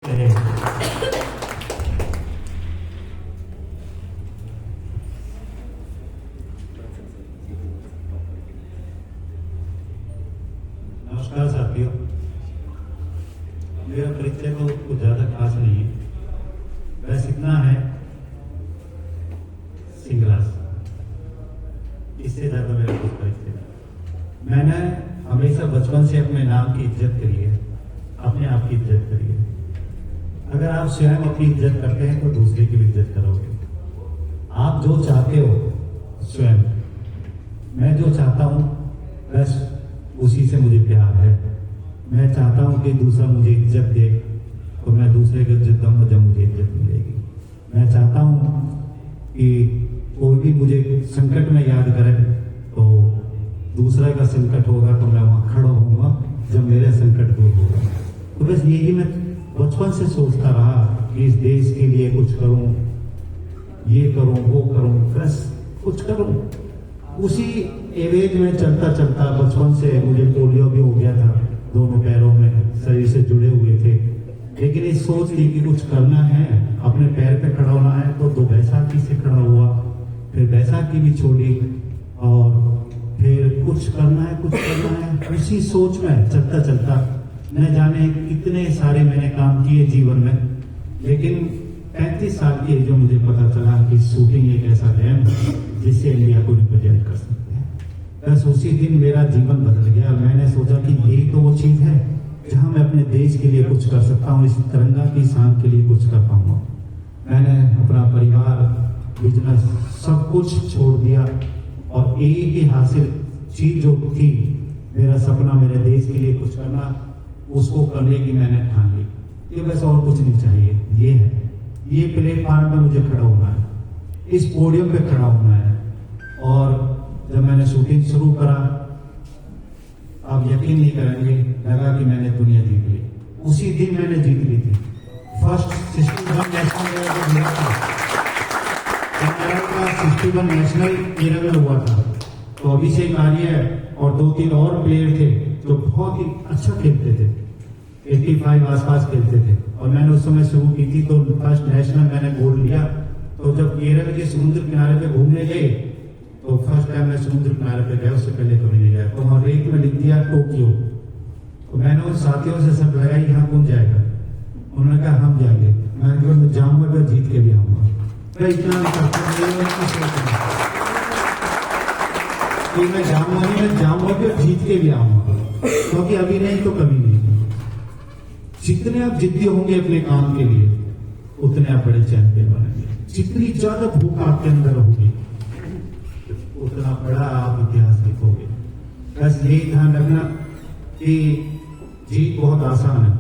नमस्कार साथियों, मेरा परिचय तो कुछ ज़्यादा खास नहीं है। बस इतना है, सिंगराज, इससे ज़्यादा मेरा कुछ परिचय नहीं। मैंने हमेशा बचपन से अपने नाम की इज्जत करी है, अपने आप की इज्जत करी है। अगर आप स्वयं अपनी इज्जत करते हैं तो दूसरे की भी इज्जत करोगे। आप जो चाहते हो स्वयं, मैं जो चाहता हूँ बस उसी से मुझे प्यार है। मैं चाहता हूँ कि दूसरा मुझे इज्जत दे तो मैं दूसरे को इज्जत दूंगा जब मुझे इज्जत मिलेगी। मैं चाहता हूँ कि कोई भी मुझे संकट में याद करे तो दूसरे का संकट होगा तो मैं वहाँ खड़ा होऊंगा जब मेरा संकट दूर होगा। तो बस यही मैं बचपन से सोचता रहा कि इस देश के लिए कुछ करूँ, ये करूँ, वो करूँ, बस कुछ करूँ। उसी एवरेज में चलता चलता बचपन से मुझे पोलियो भी हो गया था, दोनों पैरों में शरीर से जुड़े हुए थे। लेकिन इस सोच थी कि कुछ करना है, अपने पैर पे खड़ा होना है, तो 2 बैसाखी से खड़ा हुआ। फिर बैसाखी भी छोड़ी और फिर कुछ करना है, कुछ करना है। उसी सोच में चलता चलता न जाने कितने सारे मैंने काम किए जीवन में। लेकिन 35 साल की एज में मुझे पता चला कि शूटिंग एक ऐसा गेम है जिससे इंडिया को रिप्रेजेंट कर सकते हैं। बस उसी दिन मेरा जीवन बदल गया। मैंने सोचा कि यही तो वो चीज़ है जहां मैं अपने देश के लिए कुछ कर सकता हूँ, इस तिरंगा की शान के लिए कुछ कर पाऊंगा। मैंने अपना परिवार, बिजनेस सब कुछ छोड़ दिया और एक ही हासिल चीज जो थी, मेरा सपना, मेरे देश के लिए कुछ करना, उसको करने की मैंने ठान ली। ये बस और कुछ नहीं चाहिए। ये है, ये प्लेटफॉर्म पे मुझे खड़ा होना है, इस पोडियम पे खड़ा होना है। और जब मैंने शूटिंग शुरू करा, आप यकीन नहीं करेंगे, लगा कि मैंने दुनिया जीत ली। उसी दिन मैंने जीत ली थी। फर्स्ट 61 नेशनल केरल में हुआ था। तो अभिषेक आर्य और 2-3 और प्लेयर थे जो बहुत ही अच्छा खेलते थे, 85 आसपास खेलते थे। और मैंने उस समय शुरू की थी, तो फर्स्ट नेशनल मैंने गोल्ड लिया। तो जब केरल के समुद्र किनारे पे घूमने गए, तो फर्स्ट टाइम मैं समुद्र किनारे पे गया, उससे पहले कभी नहीं गया। तो वहाँ रेत में लिख दिया टोक्यो। तो मैंने उन साथियों से सब लगाया, यहाँ कौन जाएगा? उन्होंने कहा हम जाएंगे। मैंने कहा मैं जाऊंगा तो जीत के भी आऊंगा। मैं इतना नहीं मैं जाऊंगा नहीं, मैं जाऊंगा तो जीत के भी आऊंगा, क्योंकि अभी नहीं तो कभी नहीं। जितने आप जिद्दी होंगे अपने काम के लिए, उतने आप बड़े चैंपियन बनेंगे। जितनी ज्यादा भूख आपके अंदर होगी, उतना बड़ा आप इतिहास लिखोगे। बस यही ध्यान रखना कि जीत बहुत आसान है,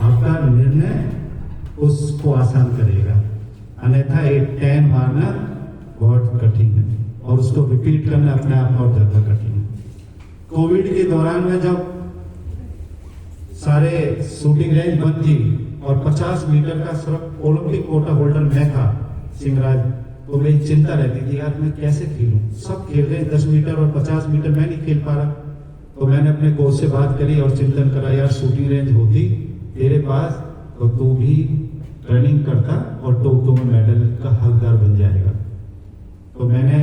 आपका निर्णय उसको आसान करेगा। अन्यथा एक 10 मारना बहुत कठिन है और उसको रिपीट करना अपने आप में और ज्यादा कठिन है। कोविड के दौरान में जब सारे शूटिंग रेंज बंद थी और 50 मीटर का सिर्फ ओलंपिक कोटा होल्डर मैं था, सिंगराज, तो मेरी चिंता रहती थी, यार मैं कैसे खेलूं? सब खेल रहे हैं 10 मीटर और 50 मीटर, मैं नहीं खेल पा रहा। तो मैंने अपने कोच से बात करी और चिंतन करा, यार शूटिंग रेंज होती तेरे पास तो तू भी ट्रेनिंग करता और टोक्यो में मेडल का हकदार बन जाएगा। तो मैंने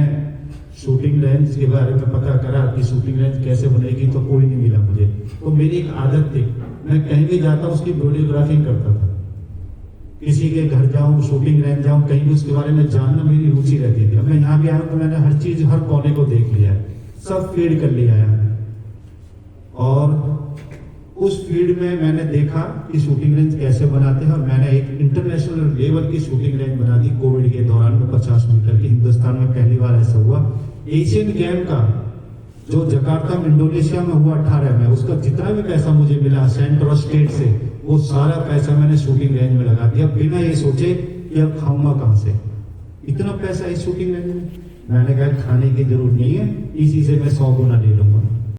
शूटिंग रेंज के बारे में पता करा कि शूटिंग रेंज कैसे बनेगी, तो कोई नहीं मिला मुझे। तो मेरी एक आदत थी, मैं कहीं भी जाता उसकी वीडियोग्राफी करता था। किसी के घर जाऊं, शूटिंग रेंज जाऊं, कहीं भी उसके बारे में जानना मेरी रुचि रहती थी। मैं यहाँ भी आया तो मैंने हर चीज, हर कोने को देख लिया, सब फीड कर लिया है। और उस फील्ड में मैंने देखा कि शूटिंग रेंज कैसे बनाते हैं और मैंने एक इंटरनेशनल लेवल की शूटिंग रेंज बना दी। कोविड के दौरान में 50 मीटर की, हिंदुस्तान में पहली बार ऐसा हुआ। एशियन गेम का जो जकार्ता में इंडोनेशिया में हुआ 18 में, उसका जितना भी पैसा मुझे मिला सेंटर और स्टेट से, वो सारा पैसा मैंने शूटिंग रेंज में लगा दिया, बिना ये सोचे कि अब खाऊंगा कहां से, इतना पैसा इस शूटिंग रेंज में। मैंने कहा खाने की जरूरत नहीं है, इसी से मैं 100 गुना ले लूंगा।